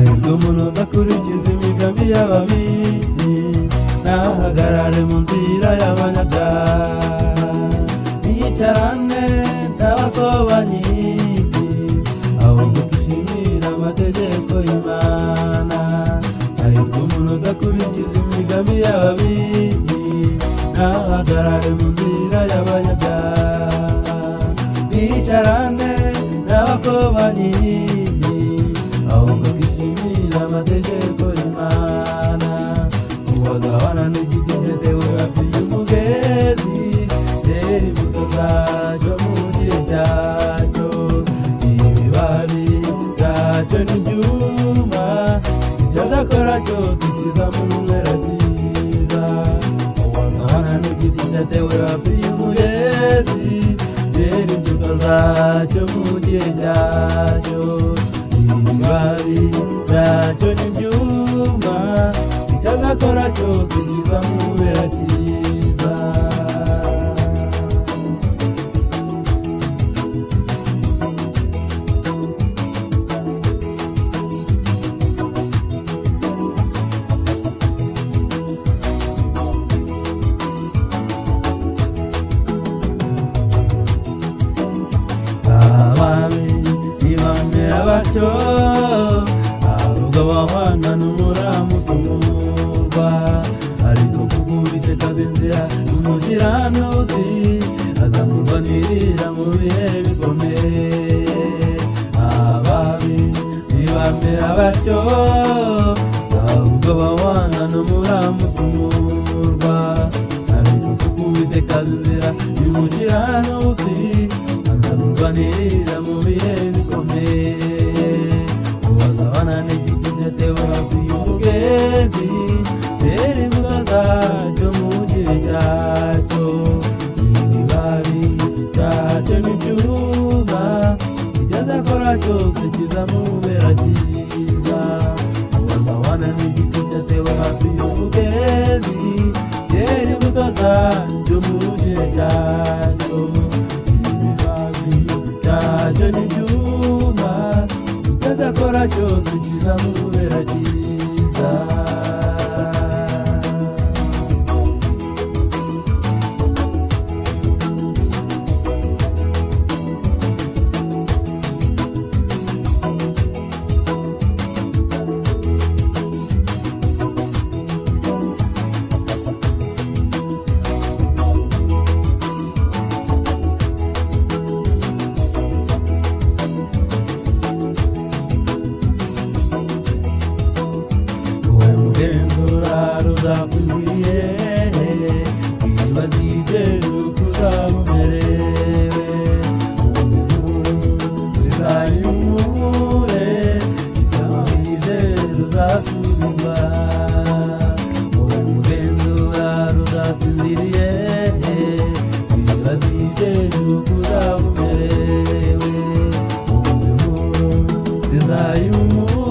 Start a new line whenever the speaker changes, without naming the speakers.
hahirwa umuntu udakurikiza imigambi y'ababi, ntahagarare mu nzira y'abanyabyaha, ntiyicarane n'abakobanyi, ahubwo dushimira amategeko y'Imana. Hahirwa umuntu udakurikiza imigambi y'ababi, ntahagarare mu nzira y'abanyabyaha, ntiyicarane n'abakobanyi, ahubwo twishimira amategeko y'Imana. Uwagabana n'igiti cyatewe hafi y'umugezi, cyera imbuto zacyo mu gihe cyacyo, ibibabi byacyo n'ibyuma, icyo azakora cyose kizamubera cyiza. Uwagabana n'igiti cyatewe hafi y'umugezi, cyera imbuto zacyo mu gihe cyacyo, ibibabi byacyo n'ibyuma, icyo azakora cyose kizamubera cyiza. Abami ntibamera batyo, ahubwo bahwana n'umuramu tumurwa, ariko kubw'Uwiteka azi inzira y'umukiranutsi, azamurwanirira mu bihe bikomeye. Abami ntibamera batyo, ahubwo bahwana n'umuramu tumurwa, ariko kubw'Uwiteka azi inzira y'umukiranutsi, azamurwanirira mu bihe bikomeye. Uwagabana n'igiti cyatewe hafi y'umugezi, cyera imbuto zacyo mu gihe cyacyo, ibibabi byacyo n'ibyuma, icyo azakora cyose kizamubera cyiza. Uwagabana n'igiti cyatewe hafi y'umugezi, cyera imbuto zacyo mu gihe cyacyo, ibibabi byacyo n'ibyuma, icyo azakora cyose kizamubera cyiza. Uzakwiriye wibagije uko uzaba umerewe, bizayumure ibyaha wizera uzasubizwa. Wowe mugenzura uzasinziriye, wibagije uko uzaba umerewe, bizayumure